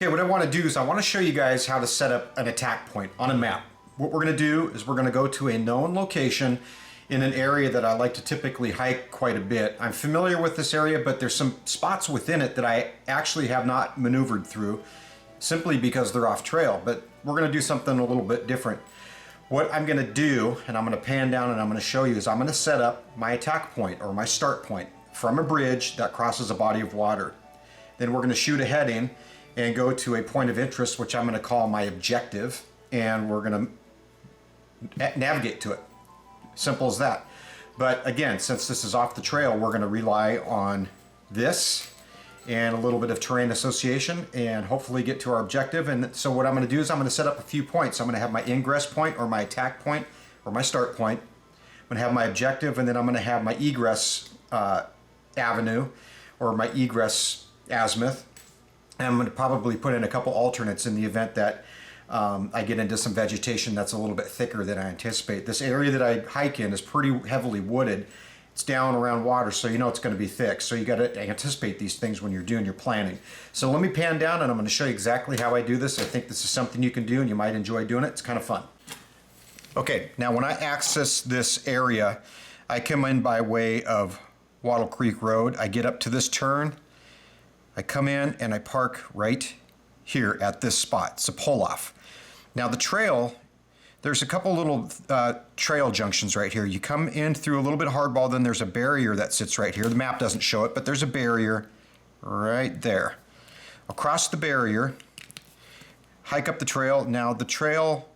Okay, what I want to do is I want to show you guys how to set up an attack point on a map. What we're going to do is we're going to go to a known location in an area that I like to typically hike quite a bit. I'm familiar with this area, but there's some spots within it that I actually have not maneuvered through simply because they're off trail, but we're going to do something a little bit different. What I'm going to do, and I'm going to pan down and I'm going to show you, is I'm going to set up my attack point or my start point from a bridge that crosses a body of water. Then we're going to shoot a heading and go to a point of interest, which I'm going to call my objective, and we're going to navigate to it. Simple as that. But again, since this is off the trail, we're going to rely on this and a little bit of terrain association and hopefully get to our objective. And so what I'm going to do is I'm going to set up a few points. I'm going to have my ingress point or my attack point or my start point. I'm going to have my objective, and then I'm going to have my egress avenue or my egress azimuth. And I'm going to probably put in a couple alternates in the event that I get into some vegetation that's a little bit thicker than I anticipate. This area that I hike in is pretty heavily wooded. It's down around water, so you know it's going to be thick. So you got to anticipate these things when you're doing your planning. So let me pan down and I'm going to show you exactly how I do this. I think this is something you can do and you might enjoy doing it. It's kind of fun. Okay, now when I access this area, I come in by way of Wattle Creek Road. I get up to this turn. I come in and I park right here at this spot. It's a pull-off. Now the trail, there's a couple little trail junctions right here. You come in through a little bit of hardball, then there's a barrier that sits right here. The map doesn't show it, but there's a barrier right there. Across the barrier, hike up the trail. Now the trail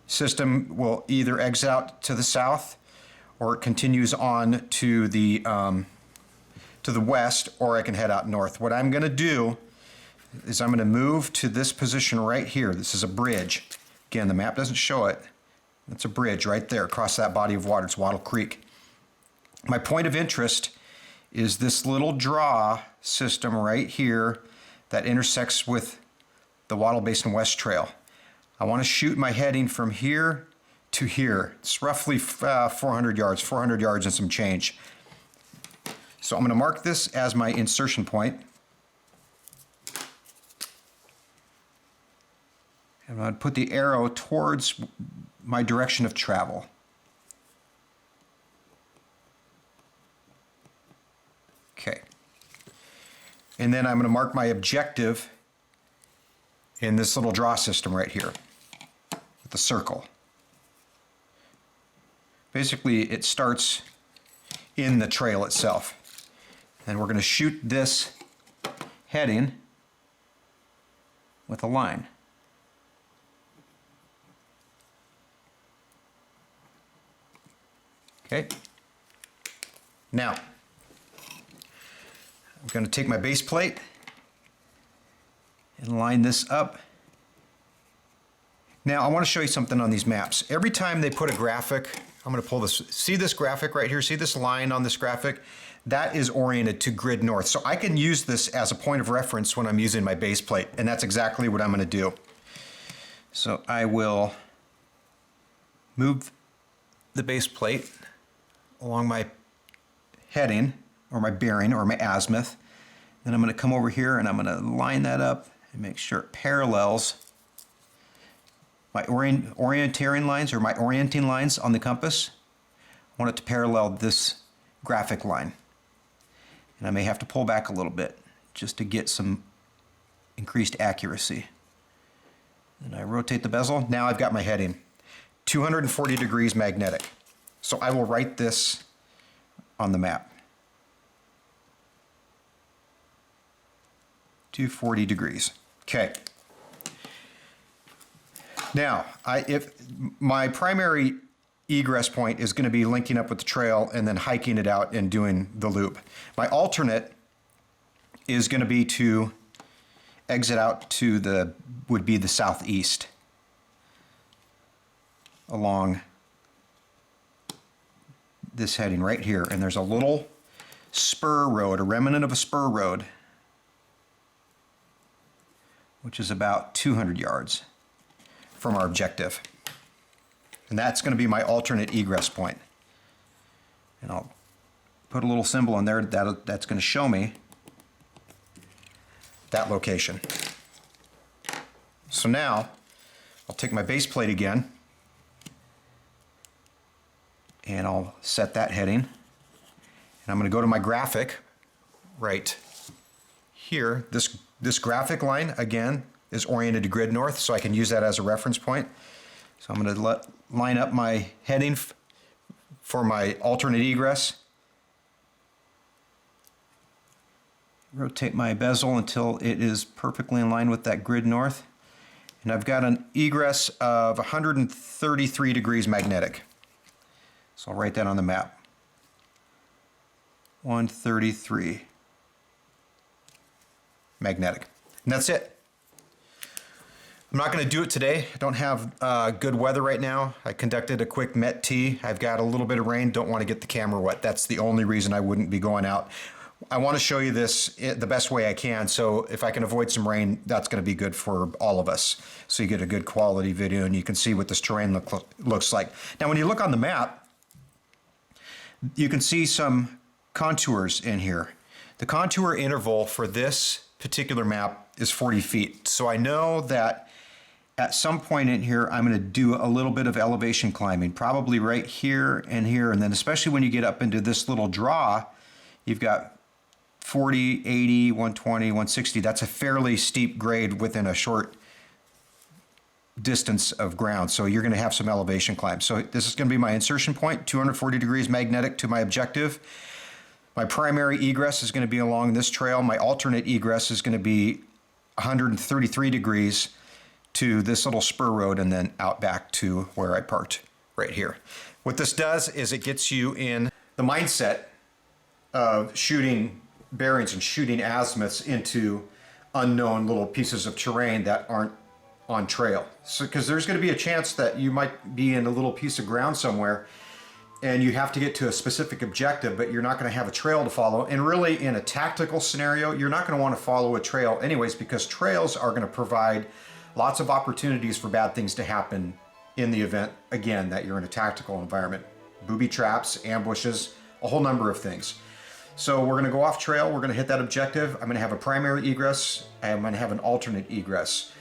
system will either exit out to the south or it continues on to the west, or I can head out north. What I'm going to do is I'm going to move to this position right here. This is a bridge. Again, the map doesn't show it. It's a bridge right there across that body of water. It's Wattle Creek. My point of interest is this little draw system right here that intersects with the Wattle Basin West Trail. I want to shoot my heading from here to here. It's roughly 400 yards and some change. So I'm going to mark this as my insertion point. And I'm going to put the arrow towards my direction of travel. Okay. And then I'm going to mark my objective in this little draw system right here with the circle. Basically, it starts in the trail itself. And we're going to shoot this heading with a line. Okay. Now, I'm going to take my base plate and line this up. Now, I want to show you something on these maps. Every time they put a graphic, I'm going to pull this. See this graphic right here? See this line on this graphic? That is oriented to grid north. So I can use this as a point of reference when I'm using my base plate, and that's exactly what I'm going to do. So I will move the base plate along my heading or my bearing or my azimuth. Then I'm going to come over here and I'm going to line that up and make sure it parallels my orienteering lines or my orienting lines on the compass. I want it to parallel this graphic line. And I may have to pull back a little bit just to get some increased accuracy. And I rotate the bezel. Now I've got my heading. 240 degrees magnetic. So I will write this on the map. 240 degrees. Okay. Now, if my primary egress point is going to be linking up with the trail and then hiking it out and doing the loop. My alternate is going to be to exit out to would be the southeast along this heading right here. And there's a little spur road, a remnant of a spur road, which is about 200 yards from our objective. And that's going to be my alternate egress point. And I'll put a little symbol in there that's going to show me that location. So now I'll take my base plate again and I'll set that heading. And I'm going to go to my graphic right here. This graphic line again is oriented to grid north, so I can use that as a reference point. So I'm going to line up my heading for my alternate egress. Rotate my bezel until it is perfectly in line with that grid north. And I've got an egress of 133 degrees magnetic. So I'll write that on the map. 133 magnetic. And that's it. I'm not going to do it today. I don't have good weather right now. I conducted a quick Met T. I've got a little bit of rain. Don't want to get the camera wet. That's the only reason I wouldn't be going out. I want to show you this the best way I can. So if I can avoid some rain, that's going to be good for all of us. So you get a good quality video and you can see what this terrain looks like. Now, when you look on the map, you can see some contours in here. The contour interval for this particular map is 40 feet. So I know that at some point in here, I'm going to do a little bit of elevation climbing, probably right here, and then especially when you get up into this little draw, you've got 40, 80, 120, 160. That's a fairly steep grade within a short distance of ground. So you're going to have some elevation climb. So this is going to be my insertion point, 240 degrees magnetic to my objective. My primary egress is going to be along this trail. My alternate egress is going to be 133 degrees to this little spur road and then out back to where I parked right here. What this does is it gets you in the mindset of shooting bearings and shooting azimuths into unknown little pieces of terrain that aren't on trail. So, because there's going to be a chance that you might be in a little piece of ground somewhere and you have to get to a specific objective, but you're not going to have a trail to follow. And really, in a tactical scenario, you're not going to want to follow a trail anyways, because trails are going to provide lots of opportunities for bad things to happen in the event, again, that you're in a tactical environment. Booby traps, ambushes, a whole number of things. So we're going to go off trail, we're going to hit that objective. I'm going to have a primary egress, and I'm going to have an alternate egress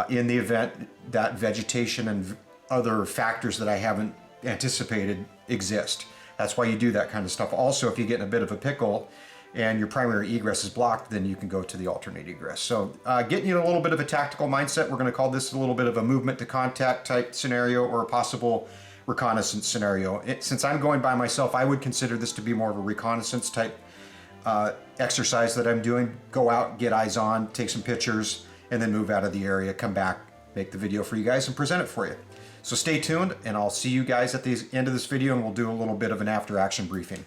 in the event that vegetation and other factors that I haven't anticipated exist. That's why you do that kind of stuff. Also, if you get in a bit of a pickle and your primary egress is blocked, then you can go to the alternate egress. So getting you in a little bit of a tactical mindset, we're going to call this a little bit of a movement to contact type scenario or a possible reconnaissance scenario. Since I'm going by myself, I would consider this to be more of a reconnaissance type exercise that I'm doing. Go out, get eyes on, take some pictures, and then move out of the area, come back, make the video for you guys and present it for you. So stay tuned, and I'll see you guys at the end of this video, and we'll do a little bit of an after action briefing.